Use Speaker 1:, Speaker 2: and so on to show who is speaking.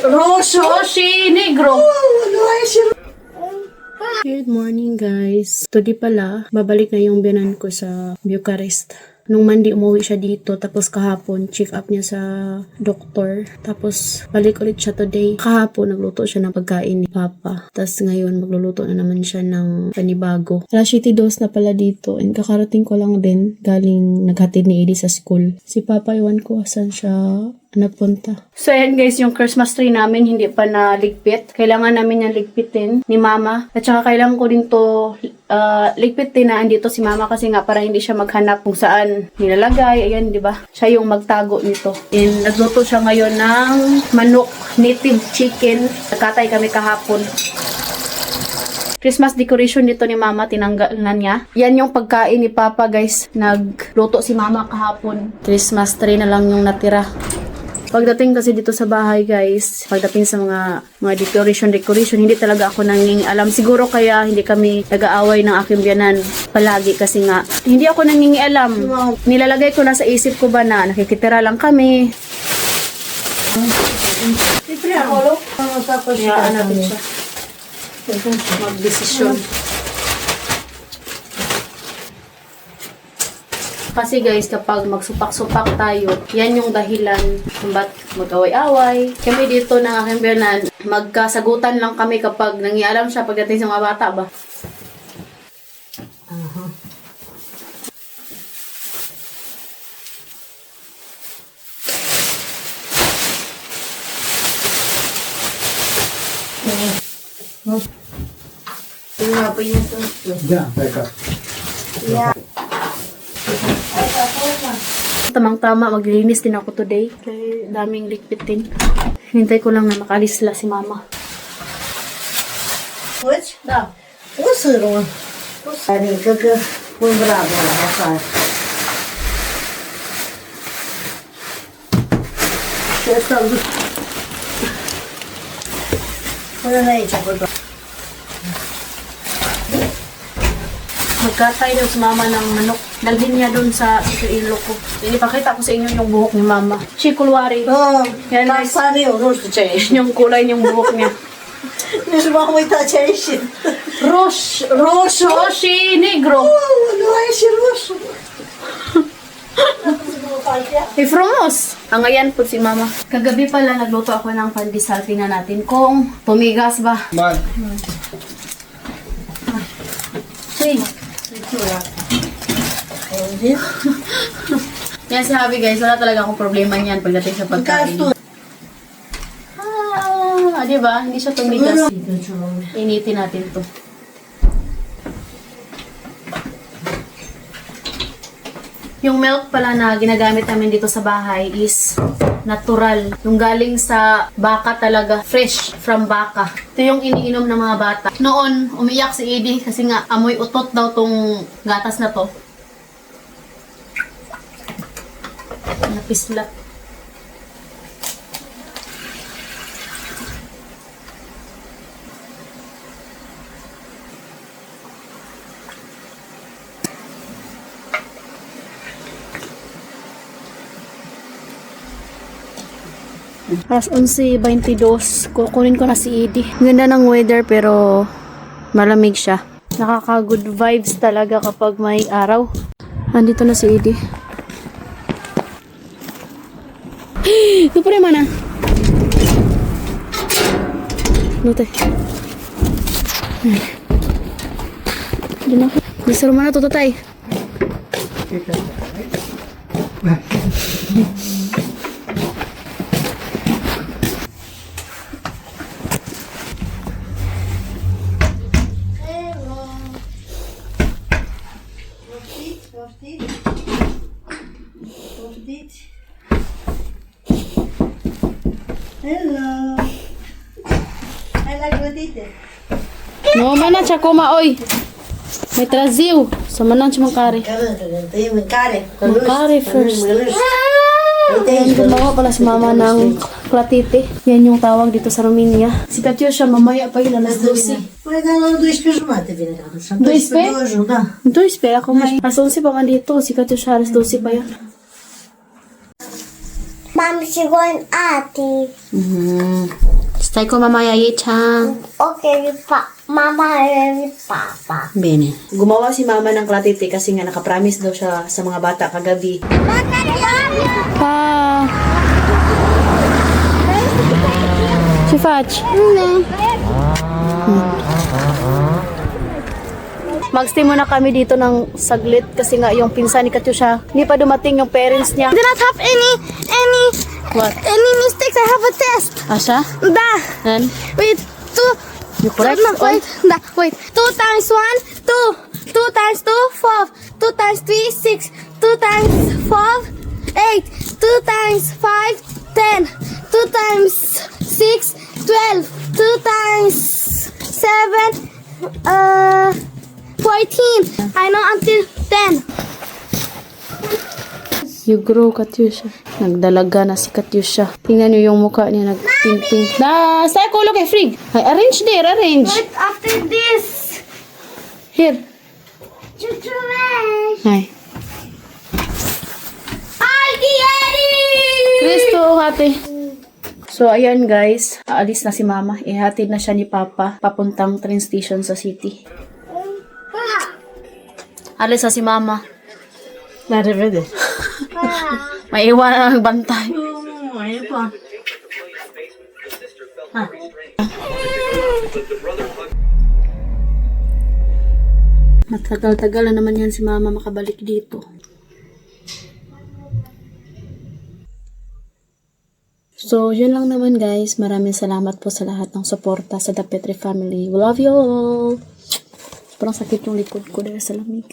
Speaker 1: Roshi Negro.
Speaker 2: Good morning guys. Today pala, babalik na yung biyanan ko sa Bucharest. Nung Monday umuwi siya dito, tapos kahapon check up niya sa doktor. Tapos balik ulit siya today. Kahapon nagluto siya ng pagkain ni Papa. Tapos ngayon magluluto na naman siya ng panibago. Alas 7:02 na pala dito and kakarating ko lang din galing naghatid ni Edie sa school. Si Papa iwan ko asan siya nagpunta.
Speaker 1: So ayan guys, yung Christmas tree namin hindi pa naligpit. Kailangan namin yung ligpitin ni Mama. At saka kailangan ko din to ligpitin na andito si Mama kasi nga para hindi siya maghanap kung saan nilalagay. Ayan, di ba? Siya yung magtago nito. And nagluto siya ngayon ng manok, native chicken. Nagkatay kami kahapon. Christmas decoration dito ni Mama, tinanggal na niya. Yan yung pagkain ni Papa guys. Nagluto si Mama kahapon. Christmas tree na lang yung natira. Pagdating kasi dito sa bahay guys, pagdating sa mga decoration, hindi talaga ako nangingialam. Siguro kaya hindi kami nag-aaway ng aking biyanan palagi kasi nga, hindi ako nangingialam. Nilalagay ko na sa isip ko ba na nakikitira lang kami. Hayaan natin siya mag-desisyon. Kasi guys, kapag magsupak-supak tayo, yan yung dahilan kung ba't mag-away-away. Kami dito ng aking biyanan, magkasagutan lang kami kapag nangialam siya pagdating sa mga bata ba. Tamang-tama, maglilinis din ako today. Kaya daming likpitin. Hintay ko lang na makalisla si Mama.
Speaker 3: Da. 不是了，不是你哥哥温不拉不了，我操！这上次，我在那里找不到。
Speaker 1: Magkatay daw si Mama ng manok. Dalhin niya doon sa ilo ko. Ipakita ko sa inyo yung buhok ni Mama. Chikulwari.
Speaker 3: 哦，
Speaker 1: Yan
Speaker 3: 他
Speaker 1: guys.
Speaker 3: 三六都是真心，
Speaker 1: Yung kulay niyong buhok niya.
Speaker 3: 你是往回他真心。
Speaker 1: Roshi Negro.
Speaker 3: 哦，我爱心我说。
Speaker 1: Ifromos! Ang ayan po si Mama. Kagabi pala nagluto ako ng pandesal. Tingnan natin kung tumigas ba. Hey. Yan si Javi guys. Wala talaga akong problema niyan pagdating sa pagkain. Di ba? Hindi siya tumigas. Initin natin to. Yung milk pala na ginagamit namin dito sa bahay is natural. Yung galing sa baka talaga. Fresh from baka. Ito yung iniinom ng mga bata. Noon, umiyak si Edie kasi nga amoy utot daw tong gatas na to. Napislat. Alas 11:22, kukunin ko na si Edie. Ganda ng weather pero malamig siya. Nakaka-good vibes talaga kapag may araw. Andito na si Edie. Ito pa rin mana. Lote. Di na. Disuruh mana tuh tay?
Speaker 3: Hello. I like Rodite.
Speaker 1: No, mana chakoma oy. May traziw. Sa manan siya mangkari. Mangkari first. Ayan, gumawa pala si Mama ng platite. Yan yung tawag dito sa Romania. Si Katyosha, mamaya pa yun, alas 12.
Speaker 3: Păi, dar la 12:30 vine acasă.
Speaker 1: 12?
Speaker 3: 12, da.
Speaker 1: 12, ako may. Alas 11 pa man dito. Si Katyosha, alas 12 pa yun.
Speaker 4: Mami siguro ate.
Speaker 1: Stai ko mamaya Chang.
Speaker 4: Okay, mama and papa.
Speaker 1: Bene. Gumawa si mama ng klatite kasi nga nakapromise daw siya sa mga bata kagabi. Pa. Si Fach. Mag-stay muna kami dito ng saglit kasi nga yung pinsan ni Katyusha, hindi pa dumating yung parents niya.
Speaker 4: Did not have any
Speaker 1: What?
Speaker 4: mistakes. I have a test.
Speaker 1: Asha?
Speaker 4: Da.
Speaker 1: Nan?
Speaker 4: Wait, two.
Speaker 1: You correct?
Speaker 4: No, wait, da. Wait. 2 times 1, 2. 2 times 2, 4. 2 times 3, 6. 2 times 4, 8. 2 times 5, 10. 2 times 6, 12. 2 times 7, 14. I know until 10.
Speaker 1: You grow, Katyusha. Nagdalaga na si Katyusha. Tingnan niyo yung mukha niya, nagting-ting. Da, sa ko kay Frig. Ay, arrange there, arrange.
Speaker 4: Wait, after this.
Speaker 1: Here.
Speaker 4: Chuchumesh.
Speaker 1: Ay. Kristo, ate. So, ayan guys. Aalis na si mama. Ihatid na siya ni papa. Papuntang train station sa city. Alis na si mama.
Speaker 3: Narivede.
Speaker 1: May iwan na ng bantay.
Speaker 3: Ayun pa.
Speaker 1: Matagal-tagal na naman yan si mama makabalik dito. So, yun lang naman guys. Maraming salamat po sa lahat ng suporta sa The Petri Family. We love you all! Parang sakit yung likod ko dahil sa lamig.